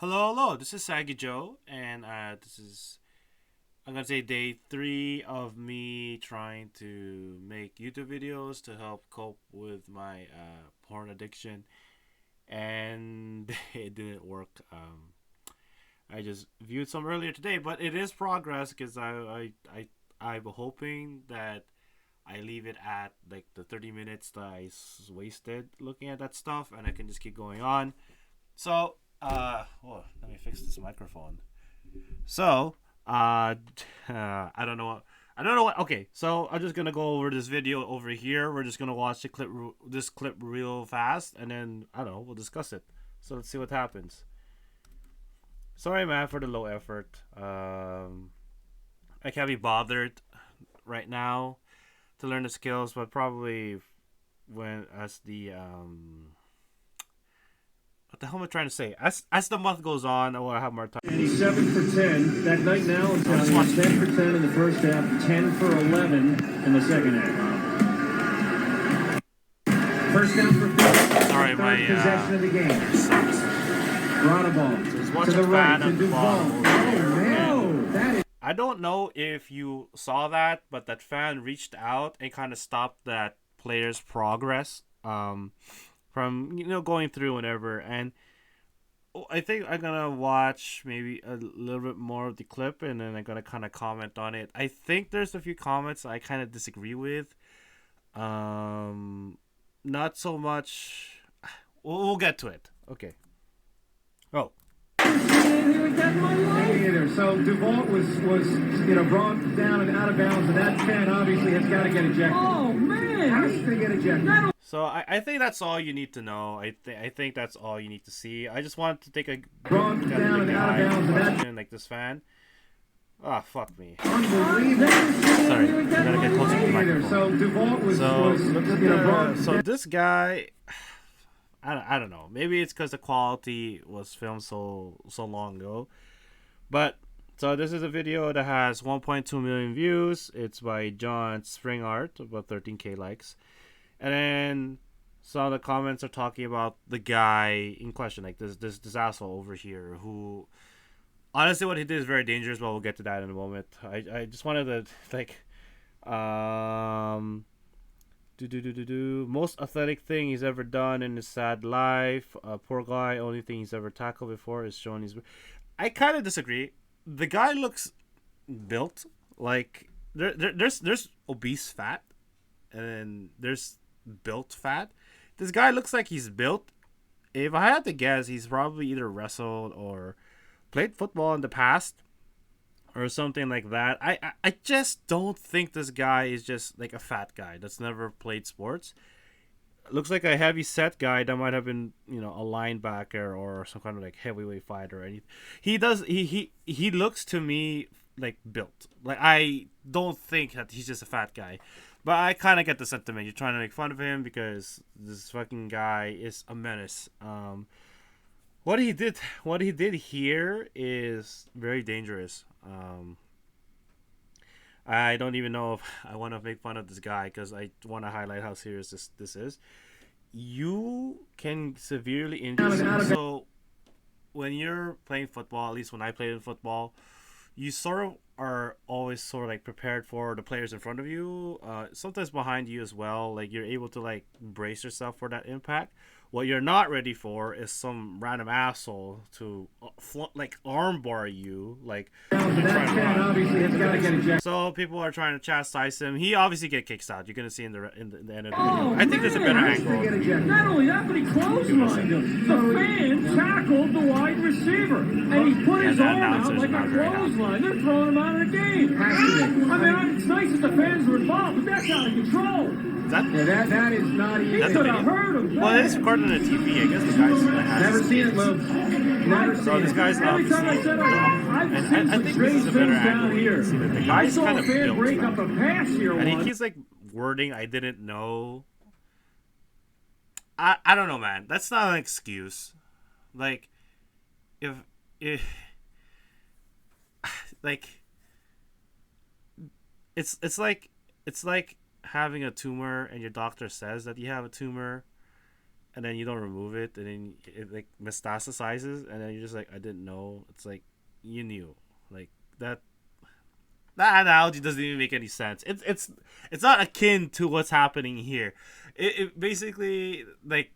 Hello, hello. This is Saggy Joe, and this is I'm gonna say day three of me trying to make YouTube videos to help cope with my porn addiction, and it didn't work. I just viewed some earlier today, but it is progress because I'm hoping that I leave it at like the 30 minutes that wasted looking at that stuff, and I can just keep going on. So, let me fix this microphone. So, I don't know what. I don't know what. Okay, so I'm just gonna go over this video over here. We're just gonna watch this clip real fast, and then I don't know. We'll discuss it. So let's see what happens. Sorry, man, for the low effort. I can't be bothered right now to learn the skills, but probably when as the what the hell am I trying to say? As the month goes on, I will have more time. And he's 7 for 10. That night now is Let's watch 10 for 10 in the first half, 10 for 11 in the second half. First down for Phillips. Sorry, my possession of the game. sucks. Brought a ball to the right to Duval. Oh, no. That is I don't know if you saw that, but that fan reached out and kind of stopped that player's progress from going through whatever. And I think I'm gonna watch maybe a little bit more of the clip, and then I'm gonna kind of comment on it. I think there's a few comments I kind of disagree with. Not so much. We'll get to it. Okay. Oh, either. So Duval was brought down and out of bounds, and that fan obviously has got to get ejected. Oh man, has to get ejected. so I think that's all you need to know. I think that's all you need to see. I just wanted to take a Brought down and out of bounds, and that question like this fan. Ah, fuck me. unbelievable. Sorry, I gotta get closer to the microphone. So Duval was Look at brought so this guy, I don't know. Maybe it's because the quality was filmed so long ago, but so this is a video that has 1.2 million views. It's by John Springart, about 13K likes, and then some of the comments are talking about the guy in question, like this asshole over here who. Honestly, what he did is very dangerous, but we'll get to that in a moment. I just wanted to like most athletic thing he's ever done in his sad life. Poor guy. Only thing he's ever tackled before is showing his. I kind of disagree. The guy looks built like there's obese fat, and then there's built fat. This guy looks like he's built. If I had to guess, he's probably either wrestled or played football in the past or something like that. I just don't think this guy is just like a fat guy that's never played sports. Looks like a heavy set guy that might have been, a linebacker or some kind of like heavyweight fighter or anything. He looks to me like built. Like I don't think that he's just a fat guy. But I kind of get the sentiment. You're trying to make fun of him because this fucking guy is a menace. What he did here is very dangerous. I don't even know if I want to make fun of this guy because I want to highlight how serious this is. You can severely injure yourself. So when you're playing football, at least when I played in football, you sort of are always sort of like prepared for the players in front of you, sometimes behind you as well. Like you're able to like brace yourself for that impact. What you're not ready for is some random asshole to like armbar you, like obviously has got to get ejected. so people are trying to chastise him. He obviously get kicked out. You're gonna see in the end of the video. I think there's a better angle. Not only that, but he clotheslined him. The fan tackled the wide receiver, and he put his arm out like a clothesline. They're throwing him out of the game. I mean, it's nice that the fans are involved, but that's out of control. That is not easy. That's the video. Well, it is recorded on a TV. I guess the guy's has Never seen it, Lou. Never so seen this it. guy's obviously and I think this is a better angle. You can see that the guy's kind of built, break up a pass here and he once. keeps like wording I didn't know. I don't know, man. That's not an excuse. Like if like it's like having a tumor and your doctor says that you have a tumor, and then you don't remove it, and then it like metastasizes, and then you're just like, I didn't know. It's like you knew, like that. That analogy doesn't even make any sense. It's not akin to what's happening here. It basically like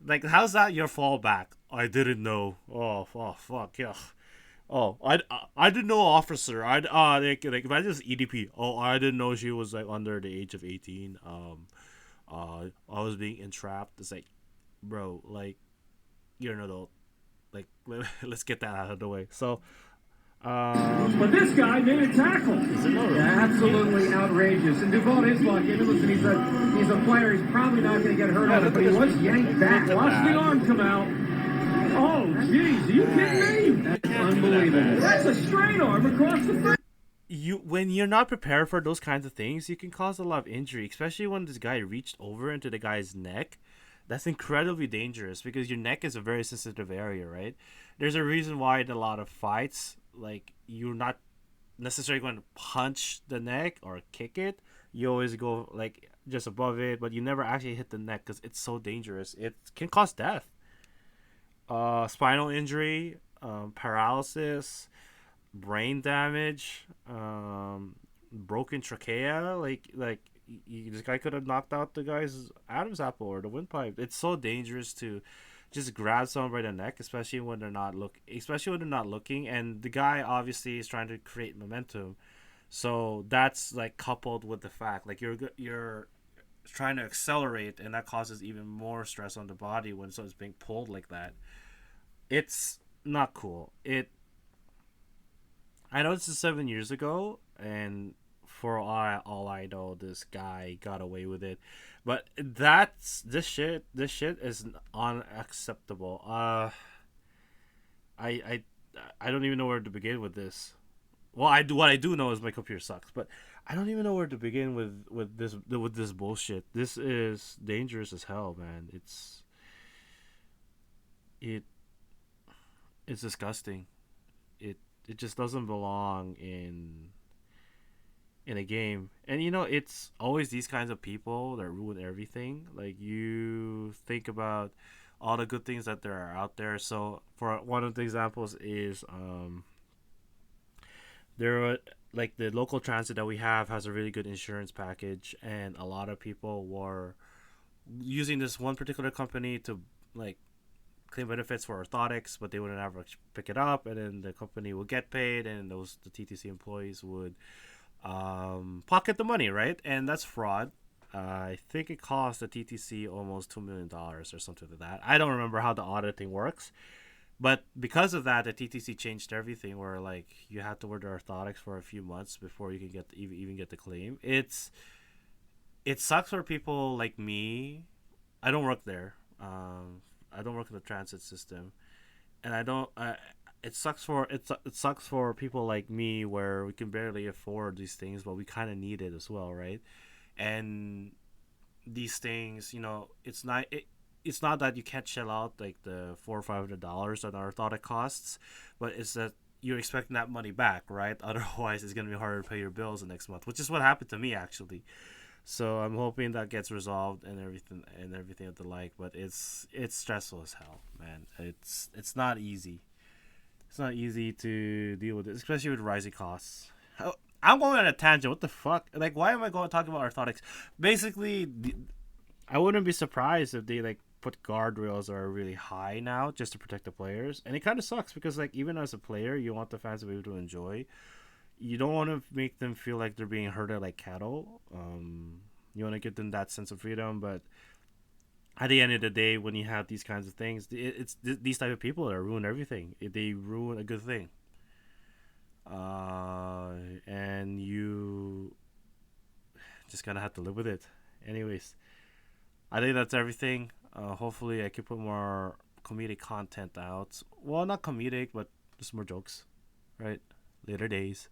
like how's that your fallback? I didn't know. Oh fuck yeah. Oh, I didn't know, officer. Like if I just EDP. Oh, I didn't know she was like under the age of 18. I was being entrapped. It's like, bro, like you're an adult. Like let's get that out of the way. So, But this guy made a tackle. is it no? Yeah, absolutely outrageous. And Duvall is lucky. I mean, listen, he's a player. He's probably not going to get hurt on it, but he was yanked back. Watch the arm come out. Oh, jeez, are you kidding me? That's unbelievable. That's a straight arm across the face. You when you're not prepared for those kinds of things, you can cause a lot of injury, especially when this guy reached over into the guy's neck. That's incredibly dangerous because your neck is a very sensitive area, right? There's a reason why in a lot of fights, like you're not necessarily going to punch the neck or kick it. You always go like just above it, but you never actually hit the neck because it's so dangerous. It can cause death, spinal injury, paralysis, brain damage, broken trachea. This guy could have knocked out the guy's Adam's apple or the windpipe. It's so dangerous to just grab someone by the neck, especially when they're not looking. And the guy obviously is trying to create momentum, so that's like coupled with the fact like you're trying to accelerate, and that causes even more stress on the body when someone's being pulled like that. It's not cool. I know this is 7 years ago, and for all I know, this guy got away with it. But this shit. This shit is unacceptable. I I don't even know where to begin with this. Well, I do. What I do know is my computer sucks, but I don't even know where to begin with this bullshit. This is dangerous as hell, man. It it's disgusting. It just doesn't belong in a game. And it's always these kinds of people that ruin everything. Like you think about all the good things that there are out there. So for one of the examples is there are like the local transit that we have has a really good insurance package, and a lot of people were using this one particular company to like claim benefits for orthotics, but they wouldn't ever pick it up, and then the company would get paid, and the TTC employees would pocket the money, right? And that's fraud. I think it cost the TTC almost $2 million or something like that. I don't remember how the auditing works, but because of that, the TTC changed everything. Where like you had to wear the orthotics for a few months before you can get even get the claim. It sucks for people like me. I don't work there. I don't work in the transit system, and I don't. It sucks for people like me where we can barely afford these things, but we kind of need it as well, right? And these things, it's not that you can't shell out like the $400 or $500 that our thought it costs, but it's that you're expecting that money back, right? Otherwise, it's gonna be harder to pay your bills the next month, which is what happened to me actually. So I'm hoping that gets resolved and everything of the like. But it's stressful as hell, man. It's not easy. It's not easy to deal with it, especially with rising costs. I'm going on a tangent. What the fuck? Like, why am I going to talk about orthotics? Basically, I wouldn't be surprised if they like put guardrails that are really high now just to protect the players. And it kind of sucks because like even as a player, you want the fans to be able to enjoy. You don't want to make them feel like they're being herded like cattle. You want to give them that sense of freedom, but at the end of the day, when you have these kinds of things, it's these type of people that ruin everything. They ruin a good thing. And you just kind of have to live with it. Anyways, I think that's everything. Hopefully I can put more comedic content out. Well, not comedic, but just more jokes, right? Later days.